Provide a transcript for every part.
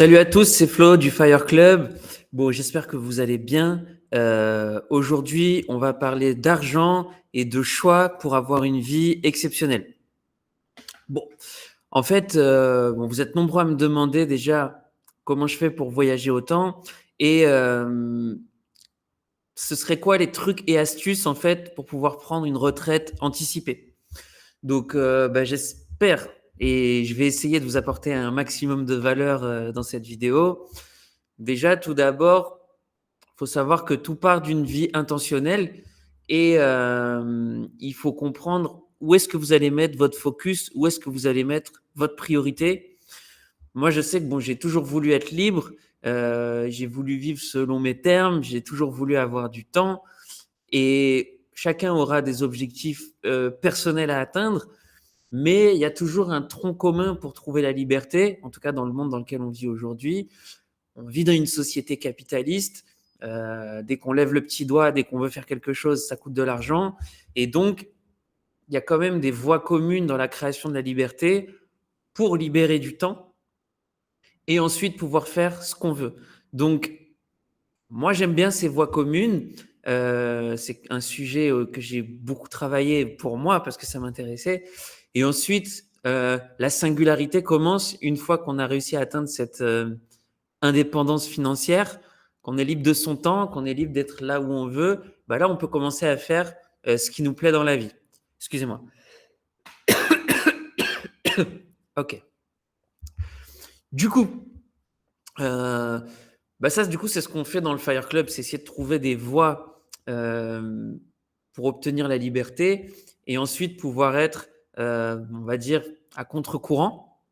Salut à tous, c'est Flo du Fire Club. Bon, j'espère que vous allez bien. Aujourd'hui, on va parler d'argent et de choix pour avoir une vie exceptionnelle. Bon, en fait, vous êtes nombreux à me demander déjà comment je fais pour voyager autant et ce serait quoi les trucs et astuces en fait pour pouvoir prendre une retraite anticipée. Donc, j'espère et je vais essayer de vous apporter un maximum de valeur dans cette vidéo. Déjà, tout d'abord, il faut savoir que tout part d'une vie intentionnelle et il faut comprendre où est-ce que vous allez mettre votre focus, où est-ce que vous allez mettre votre priorité. Moi, je sais que bon, j'ai toujours voulu être libre, j'ai voulu vivre selon mes termes, j'ai toujours voulu avoir du temps et chacun aura des objectifs personnels à atteindre, mais il y a toujours un tronc commun pour trouver la liberté, en tout cas dans le monde dans lequel on vit aujourd'hui. On vit dans une société capitaliste. Dès qu'on lève le petit doigt, dès qu'on veut faire quelque chose, ça coûte de l'argent. Et donc, il y a quand même des voies communes dans la création de la liberté pour libérer du temps et ensuite pouvoir faire ce qu'on veut. Donc, moi, j'aime bien ces voies communes. C'est un sujet que j'ai beaucoup travaillé pour moi parce que ça m'intéressait. Et ensuite, la singularité commence une fois qu'on a réussi à atteindre cette indépendance financière, qu'on est libre de son temps, qu'on est libre d'être là où on veut. Bah là, on peut commencer à faire ce qui nous plaît dans la vie. Excusez-moi. Ok. Du coup, euh, c'est ce qu'on fait dans le Fire Club, c'est essayer de trouver des voies pour obtenir la liberté et ensuite pouvoir être, on va dire, à contre-courant.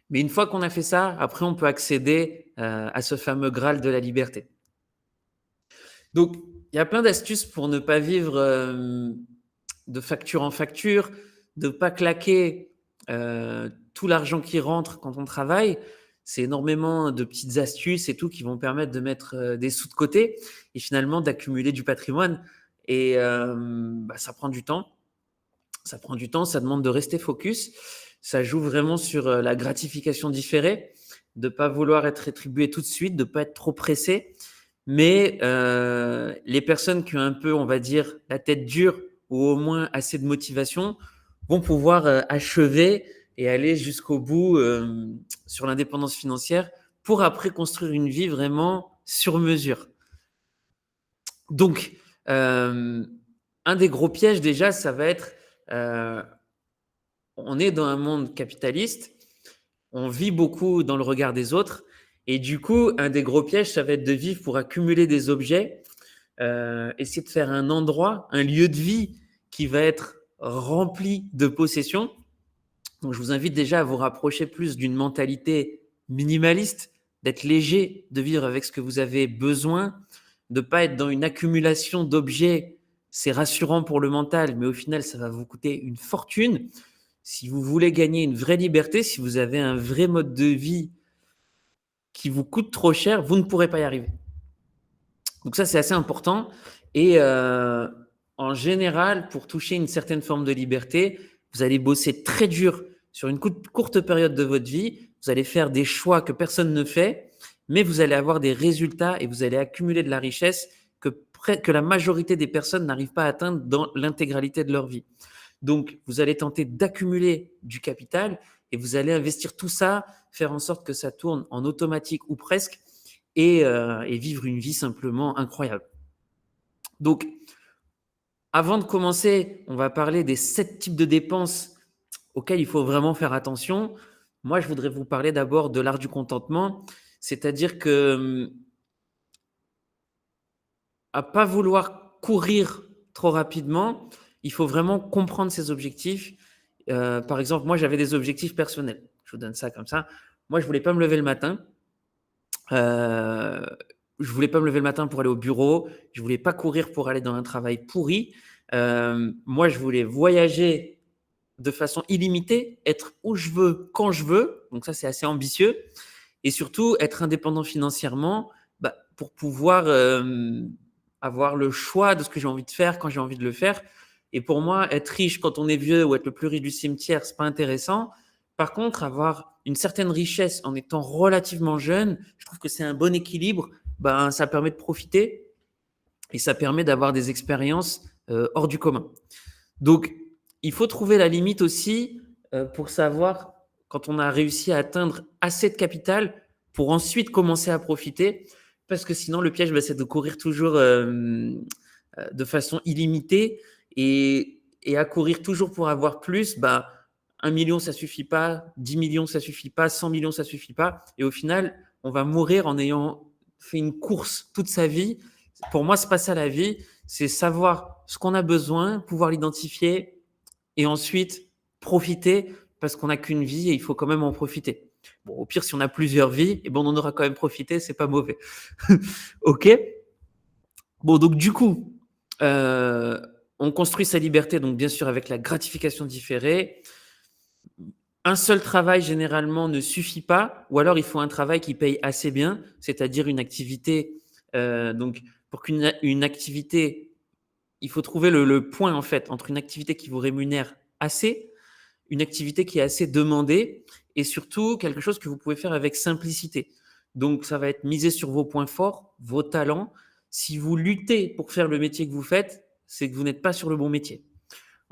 Mais une fois qu'on a fait ça, après, on peut accéder à ce fameux Graal de la liberté. Donc, il y a plein d'astuces pour ne pas vivre de facture en facture, de ne pas claquer tout l'argent qui rentre quand on travaille. C'est énormément de petites astuces et tout qui vont permettre de mettre des sous de côté et finalement d'accumuler du patrimoine. Et ça prend du temps. Ça prend du temps, ça demande de rester focus. Ça joue vraiment sur la gratification différée, de ne pas vouloir être rétribué tout de suite, de ne pas être trop pressé. Mais les personnes qui ont un peu, on va dire, la tête dure ou au moins assez de motivation vont pouvoir achever et aller jusqu'au bout sur l'indépendance financière pour après construire une vie vraiment sur mesure. Donc, un des gros pièges déjà, ça va être, on est dans un monde capitaliste, on vit beaucoup dans le regard des autres, et du coup, un des gros pièges, ça va être de vivre pour accumuler des objets, essayer de faire un endroit, un lieu de vie qui va être rempli de possessions. Donc, je vous invite déjà à vous rapprocher plus d'une mentalité minimaliste, d'être léger, de vivre avec ce que vous avez besoin, de ne pas être dans une accumulation d'objets. C'est rassurant pour le mental, mais au final, ça va vous coûter une fortune. Si vous voulez gagner une vraie liberté, si vous avez un vrai mode de vie qui vous coûte trop cher, vous ne pourrez pas y arriver. Donc ça, c'est assez important. Et en général, pour toucher une certaine forme de liberté, vous allez bosser très dur sur une courte période de votre vie. Vous allez faire des choix que personne ne fait, mais vous allez avoir des résultats et vous allez accumuler de la richesse que la majorité des personnes n'arrivent pas à atteindre dans l'intégralité de leur vie. Donc, vous allez tenter d'accumuler du capital et vous allez investir tout ça, faire en sorte que ça tourne en automatique ou presque et vivre une vie simplement incroyable. Donc, avant de commencer, on va parler des 7 types de dépenses auxquelles il faut vraiment faire attention. Moi, je voudrais vous parler d'abord de l'art du contentement, c'est-à-dire que à pas vouloir courir trop rapidement, il faut vraiment comprendre ses objectifs. Par exemple, moi, j'avais des objectifs personnels. Je vous donne ça comme ça. Moi, je voulais pas me lever le matin. Je voulais pas me lever le matin pour aller au bureau. Je voulais pas courir pour aller dans un travail pourri. Moi, je voulais voyager de façon illimitée, être où je veux, quand je veux. Donc ça, c'est assez ambitieux. Et surtout, être indépendant financièrement pour pouvoir avoir le choix de ce que j'ai envie de faire quand j'ai envie de le faire. Et pour moi, être riche quand on est vieux ou être le plus riche du cimetière, c'est pas intéressant Par contre, avoir une certaine richesse en étant relativement jeune, je trouve que c'est un bon équilibre. Ben, ça permet de profiter et ça permet d'avoir des expériences hors du commun. Donc, il faut trouver la limite aussi pour savoir quand on a réussi à atteindre assez de capital pour ensuite commencer à profiter. Parce que sinon, le piège, bah, c'est de courir toujours de façon illimitée et à courir toujours pour avoir plus. Bah, 1 million, ça suffit pas. 10 millions, ça suffit pas. 100 millions, ça suffit pas. Et au final, on va mourir en ayant fait une course toute sa vie. Pour moi, c'est pas ça la vie. C'est savoir ce qu'on a besoin, pouvoir l'identifier et ensuite profiter parce qu'on n'a qu'une vie et il faut quand même en profiter. Bon, au pire, si on a plusieurs vies, eh ben, on en aura quand même profité, c'est pas mauvais. Ok. Bon, donc du coup, on construit sa liberté, donc bien sûr avec la gratification différée. Un seul travail généralement ne suffit pas, ou alors il faut un travail qui paye assez bien, c'est-à-dire une activité. Donc, pour qu'une activité, il faut trouver le point en fait entre une activité qui vous rémunère assez, une activité qui est assez demandée et surtout quelque chose que vous pouvez faire avec simplicité. Donc, ça va être miser sur vos points forts, vos talents. Si vous luttez pour faire le métier que vous faites, c'est que vous n'êtes pas sur le bon métier.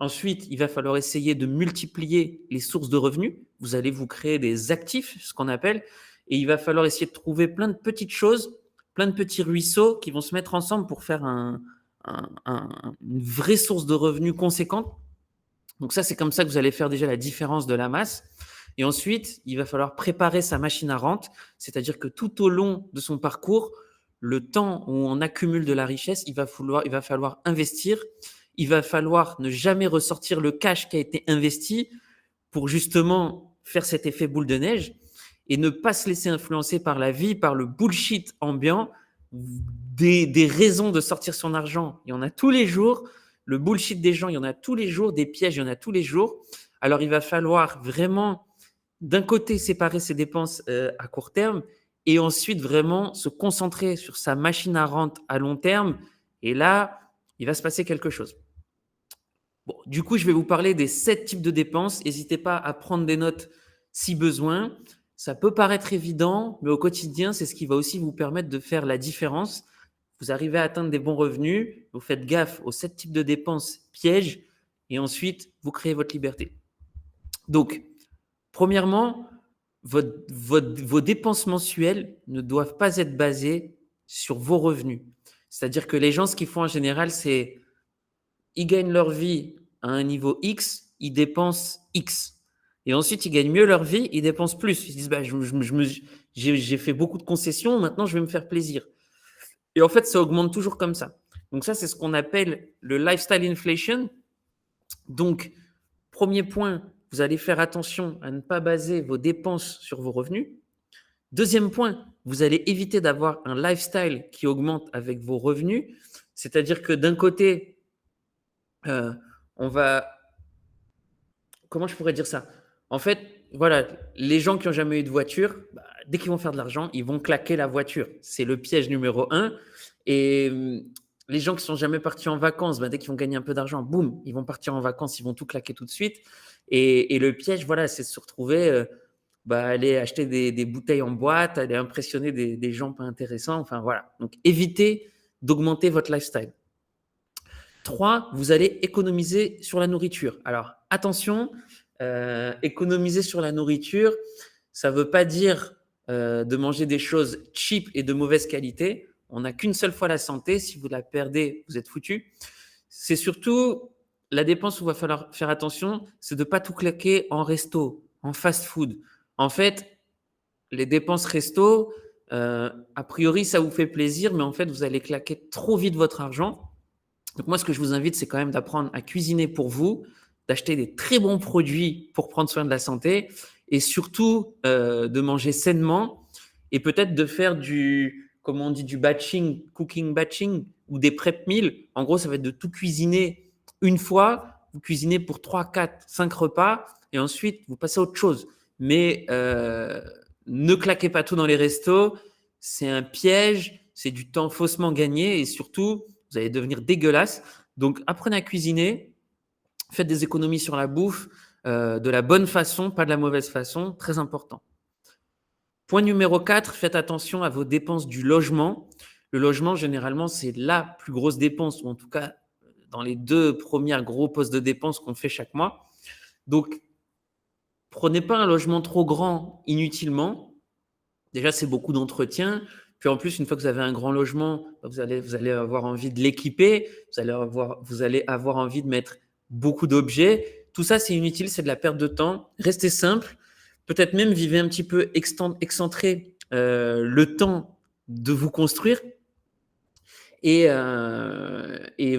Ensuite, il va falloir essayer de multiplier les sources de revenus. Vous allez vous créer des actifs, ce qu'on appelle, et il va falloir essayer de trouver plein de petites choses, plein de petits ruisseaux qui vont se mettre ensemble pour faire une vraie source de revenus conséquente. Donc ça, c'est comme ça que vous allez faire déjà la différence de la masse. Et ensuite, il va falloir préparer sa machine à rente, c'est-à-dire que tout au long de son parcours, le temps où on accumule de la richesse, il va falloir investir. Il va falloir ne jamais ressortir le cash qui a été investi pour justement faire cet effet boule de neige et ne pas se laisser influencer par la vie, par le bullshit ambiant, des raisons de sortir son argent. Il y en a tous les jours. Le bullshit des gens, il y en a tous les jours. Des pièges, il y en a tous les jours. Alors, il va falloir vraiment, d'un côté, séparer ses dépenses à court terme et ensuite vraiment se concentrer sur sa machine à rente à long terme. Et là, il va se passer quelque chose. Bon, du coup, je vais vous parler des 7 types de dépenses. N'hésitez pas à prendre des notes si besoin. Ça peut paraître évident, mais au quotidien, c'est ce qui va aussi vous permettre de faire la différence. Vous arrivez à atteindre des bons revenus, vous faites gaffe aux 7 types de dépenses pièges et ensuite, vous créez votre liberté. Donc, premièrement, vos dépenses mensuelles ne doivent pas être basées sur vos revenus. C'est-à-dire que les gens, ce qu'ils font en général, c'est ils gagnent leur vie à un niveau X, ils dépensent X. Et ensuite, ils gagnent mieux leur vie, ils dépensent plus. Ils se disent, bah, j'ai fait beaucoup de concessions, maintenant je vais me faire plaisir. Et en fait, ça augmente toujours comme ça. Donc ça, c'est ce qu'on appelle le lifestyle inflation. Donc, premier point, vous allez faire attention à ne pas baser vos dépenses sur vos revenus. Deuxième point, vous allez éviter d'avoir un lifestyle qui augmente avec vos revenus. C'est-à-dire que d'un côté, on va. Comment je pourrais dire ça? En fait, voilà, les gens qui n'ont jamais eu de voiture, bah, dès qu'ils vont faire de l'argent, ils vont claquer la voiture. C'est le piège numéro un. Et les gens qui sont jamais partis en vacances, bah, dès qu'ils vont gagner un peu d'argent, boum, ils vont partir en vacances, ils vont tout claquer tout de suite. Et le piège, voilà, c'est de se retrouver, aller acheter des bouteilles en boîte, aller impressionner des gens pas intéressants. Enfin, voilà. Donc, évitez d'augmenter votre lifestyle. 3, vous allez économiser sur la nourriture. Alors, attention, économiser sur la nourriture, ça ne veut pas dire de manger des choses cheap et de mauvaise qualité. On n'a qu'une seule fois la santé. Si vous la perdez, vous êtes foutu. C'est surtout la dépense où il va falloir faire attention, c'est de ne pas tout claquer en resto, en fast-food. En fait, les dépenses resto, a priori, ça vous fait plaisir, mais en fait, vous allez claquer trop vite votre argent. Donc moi, ce que je vous invite, c'est quand même d'apprendre à cuisiner pour vous, d'acheter des très bons produits pour prendre soin de la santé et surtout de manger sainement et peut-être de faire comme on dit, du batching, cooking batching ou des prep meals. En gros, ça va être de tout cuisiner une fois. Vous cuisinez pour 3, 4, 5 repas et ensuite, vous passez à autre chose. Mais ne claquez pas tout dans les restos. C'est un piège, c'est du temps faussement gagné et surtout, vous allez devenir dégueulasse. Donc, apprenez à cuisiner, faites des économies sur la bouffe, de la bonne façon, pas de la mauvaise façon, très important. Point numéro 4, faites attention à vos dépenses du logement. Le logement, généralement, c'est la plus grosse dépense, ou en tout cas, dans les 2 premières gros postes de dépenses qu'on fait chaque mois. Donc, prenez pas un logement trop grand inutilement. Déjà, c'est beaucoup d'entretien. Puis en plus, une fois que vous avez un grand logement, vous allez avoir envie de l'équiper, vous allez avoir envie de mettre beaucoup d'objets. Tout ça, c'est inutile, c'est de la perte de temps. Restez simple. Peut-être même vivez un petit peu excentré le temps de vous construire. Et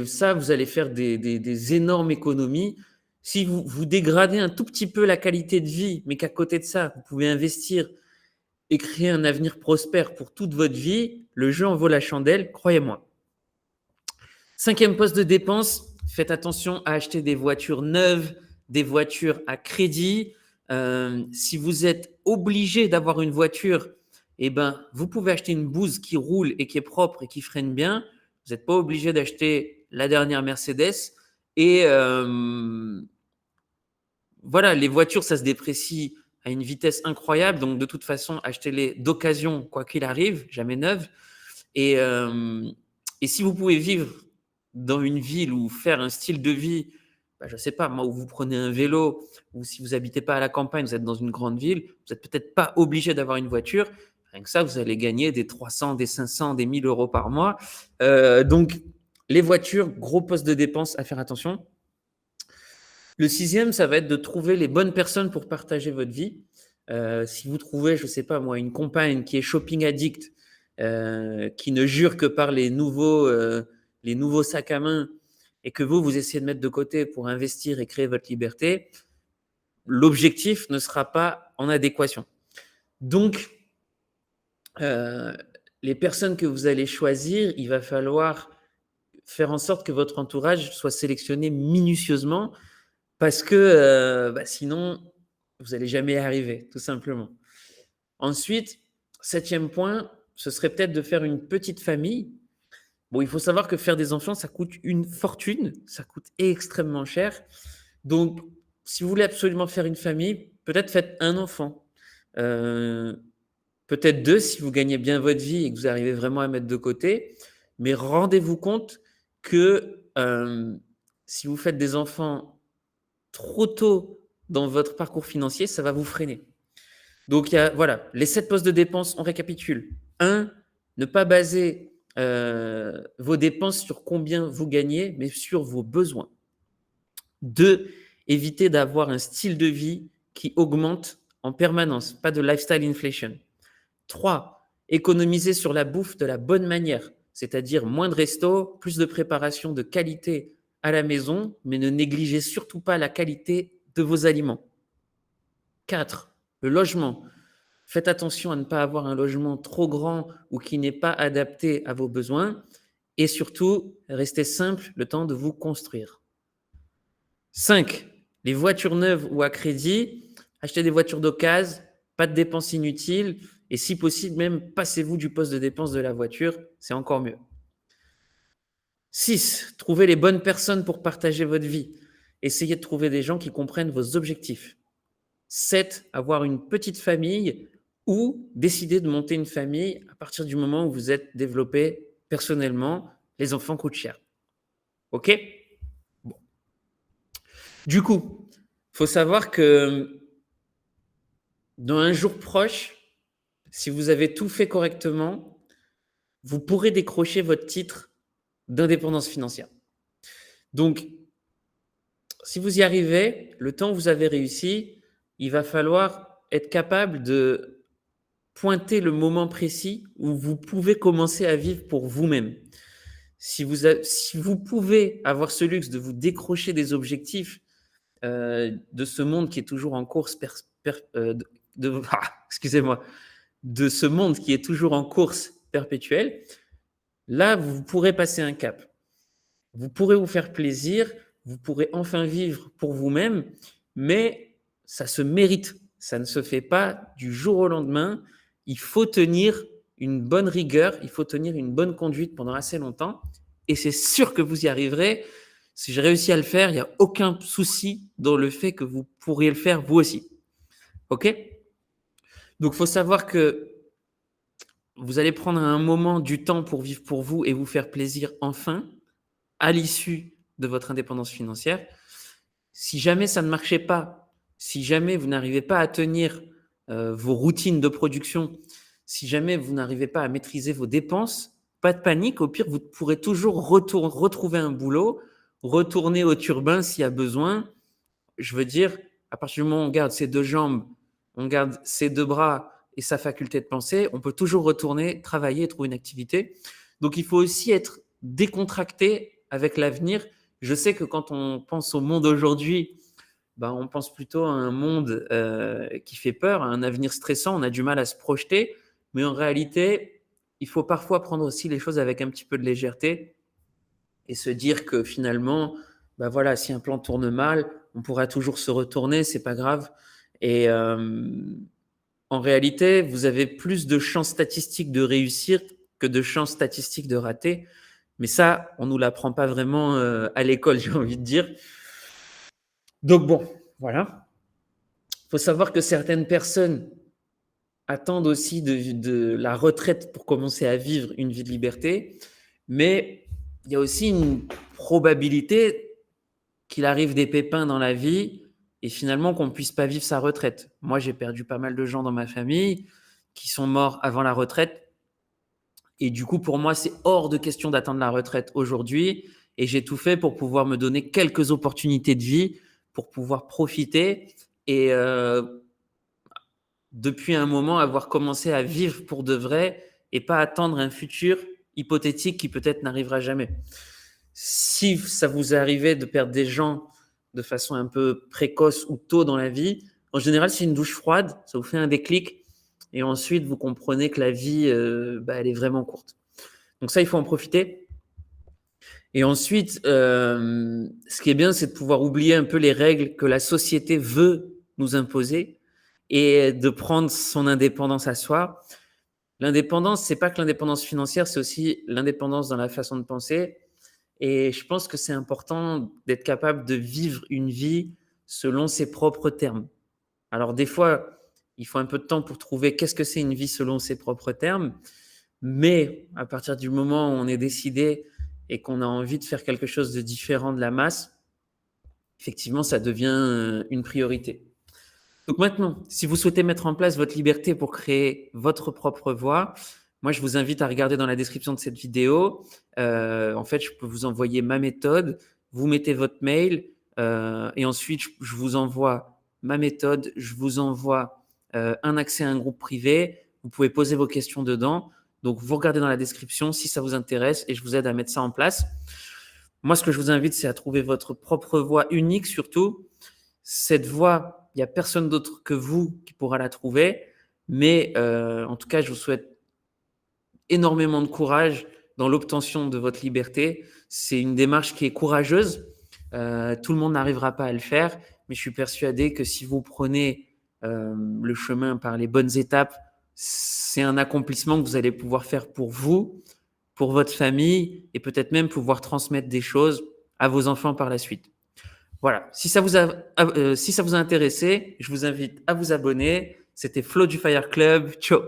ça, vous allez faire des énormes économies. Si vous dégradez un tout petit peu la qualité de vie, mais qu'à côté de ça, vous pouvez investir et créer un avenir prospère pour toute votre vie, le jeu en vaut la chandelle, croyez-moi. 5e poste de dépense, faites attention à acheter des voitures neuves, des voitures à crédit. Si vous êtes obligé d'avoir une voiture, eh ben, vous pouvez acheter une bouse qui roule et qui est propre et qui freine bien. Vous n'êtes pas obligé d'acheter la dernière Mercedes. Et voilà, les voitures, ça se déprécie à une vitesse incroyable. Donc, de toute façon, achetez-les d'occasion, quoi qu'il arrive, jamais neuves. Et si vous pouvez vivre dans une ville ou faire un style de vie, je ne sais pas, moi, où vous prenez un vélo, ou si vous n'habitez pas à la campagne, vous êtes dans une grande ville, vous n'êtes peut-être pas obligé d'avoir une voiture. Rien que ça, vous allez gagner des 300, des 500, des 1000 euros par mois. Donc, les voitures, gros poste de dépense, à faire attention. Le 6e, ça va être de trouver les bonnes personnes pour partager votre vie. Si vous trouvez, je ne sais pas moi, une compagne qui est shopping addict, qui ne jure que par les nouveaux sacs à main et que vous essayez de mettre de côté pour investir et créer votre liberté, l'objectif ne sera pas en adéquation. Donc, les personnes que vous allez choisir, il va falloir faire en sorte que votre entourage soit sélectionné minutieusement parce que sinon, vous n'allez jamais y arriver, tout simplement. Ensuite, 7e point, ce serait peut-être de faire une petite famille. Bon, il faut savoir que faire des enfants, ça coûte une fortune, ça coûte extrêmement cher. Donc, si vous voulez absolument faire une famille, peut-être faites un enfant. Peut-être 2 si vous gagnez bien votre vie et que vous arrivez vraiment à mettre de côté. Mais rendez-vous compte que si vous faites des enfants trop tôt dans votre parcours financier, ça va vous freiner. Donc, voilà, les 7 postes de dépenses, on récapitule. 1, ne pas baser vos dépenses sur combien vous gagnez, mais sur vos besoins. 2, évitez d'avoir un style de vie qui augmente en permanence, pas de lifestyle inflation. 3, économisez sur la bouffe de la bonne manière, c'est-à-dire moins de resto, plus de préparation de qualité à la maison, mais ne négligez surtout pas la qualité de vos aliments. 4, le logement. Faites attention à ne pas avoir un logement trop grand ou qui n'est pas adapté à vos besoins. Et surtout, restez simple le temps de vous construire. 5, les voitures neuves ou à crédit. Achetez des voitures d'occasion, pas de dépenses inutiles. Et si possible, même passez-vous du poste de dépense de la voiture, c'est encore mieux. 6, trouvez les bonnes personnes pour partager votre vie. Essayez de trouver des gens qui comprennent vos objectifs. 7, avoir une petite famille ou décider de monter une famille à partir du moment où vous êtes développé personnellement. Les enfants coûtent cher. OK ? Bon. Du coup, il faut savoir que dans un jour proche, si vous avez tout fait correctement, vous pourrez décrocher votre titre d'indépendance financière. Donc, si vous y arrivez, le temps où vous avez réussi, il va falloir être capable de pointer le moment précis où vous pouvez commencer à vivre pour vous-même. Si vous pouvez avoir ce luxe de vous décrocher des objectifs de ce monde qui est toujours en course, de ce monde qui est toujours en course perpétuelle, là, vous pourrez passer un cap. Vous pourrez vous faire plaisir, vous pourrez enfin vivre pour vous-même, mais ça se mérite. Ça ne se fait pas du jour au lendemain. Il faut tenir une bonne rigueur, il faut tenir une bonne conduite pendant assez longtemps. Et c'est sûr que vous y arriverez. Si j'ai réussi à le faire, il n'y a aucun souci dans le fait que vous pourriez le faire vous aussi. OK? Donc, il faut savoir que vous allez prendre un moment du temps pour vivre pour vous et vous faire plaisir enfin, à l'issue de votre indépendance financière. Si jamais ça ne marchait pas, si jamais vous n'arrivez pas à tenir vos routines de production, si jamais vous n'arrivez pas à maîtriser vos dépenses, pas de panique. Au pire, vous pourrez toujours retrouver un boulot, retourner au turbin s'il y a besoin. Je veux dire, à partir du moment où on garde ses deux jambes, on garde ses deux bras et sa faculté de penser, on peut toujours retourner travailler et trouver une activité. Donc, il faut aussi être décontracté avec l'avenir. Je sais que quand on pense au monde aujourd'hui, ben, on pense plutôt à un monde qui fait peur, à un avenir stressant, on a du mal à se projeter, mais en réalité, il faut parfois prendre aussi les choses avec un petit peu de légèreté et se dire que finalement, ben voilà, si un plan tourne mal, on pourra toujours se retourner, c'est pas grave. Et en réalité, vous avez plus de chances statistiques de réussir que de chances statistiques de rater. Mais ça, on nous l'apprend pas vraiment à l'école, j'ai envie de dire. Donc bon, voilà. Il faut savoir que certaines personnes attendent aussi de la retraite pour commencer à vivre une vie de liberté, mais il y a aussi une probabilité qu'il arrive des pépins dans la vie et finalement qu'on ne puisse pas vivre sa retraite. Moi, j'ai perdu pas mal de gens dans ma famille qui sont morts avant la retraite. Et du coup, pour moi, c'est hors de question d'atteindre la retraite aujourd'hui. Et j'ai tout fait pour pouvoir me donner quelques opportunités de vie, pour pouvoir profiter. Et depuis un moment, avoir commencé à vivre pour de vrai et pas attendre un futur hypothétique qui peut-être n'arrivera jamais. Si ça vous est arrivé de perdre des gens de façon un peu précoce ou tôt dans la vie, en général, c'est une douche froide, ça vous fait un déclic et ensuite vous comprenez que la vie, elle est vraiment courte. Donc ça, il faut en profiter. Et ensuite, ce qui est bien, c'est de pouvoir oublier un peu les règles que la société veut nous imposer et de prendre son indépendance à soi. L'indépendance, c'est pas que l'indépendance financière, c'est aussi l'indépendance dans la façon de penser. Et je pense que c'est important d'être capable de vivre une vie selon ses propres termes. Alors des fois, il faut un peu de temps pour trouver qu'est-ce que c'est une vie selon ses propres termes. Mais à partir du moment où on est décidé et qu'on a envie de faire quelque chose de différent de la masse, effectivement, ça devient une priorité. Donc maintenant, si vous souhaitez mettre en place votre liberté pour créer votre propre voie, moi, je vous invite à regarder dans la description de cette vidéo. En fait, je peux vous envoyer ma méthode. Vous mettez votre mail et ensuite, je vous envoie ma méthode. Je vous envoie un accès à un groupe privé. Vous pouvez poser vos questions dedans. Donc, vous regardez dans la description si ça vous intéresse et je vous aide à mettre ça en place. Moi, ce que je vous invite, c'est à trouver votre propre voie unique surtout. Cette voie, il n'y a personne d'autre que vous qui pourra la trouver. Mais en tout cas, je vous souhaite énormément de courage dans l'obtention de votre liberté. C'est une démarche qui est courageuse. Tout le monde n'arrivera pas à le faire, mais je suis persuadé que si vous prenez le chemin par les bonnes étapes, c'est un accomplissement que vous allez pouvoir faire pour vous, pour votre famille et peut-être même pouvoir transmettre des choses à vos enfants par la suite. Voilà, si ça vous a intéressé, je vous invite à vous abonner. C'était Flo du Fire Club. Ciao.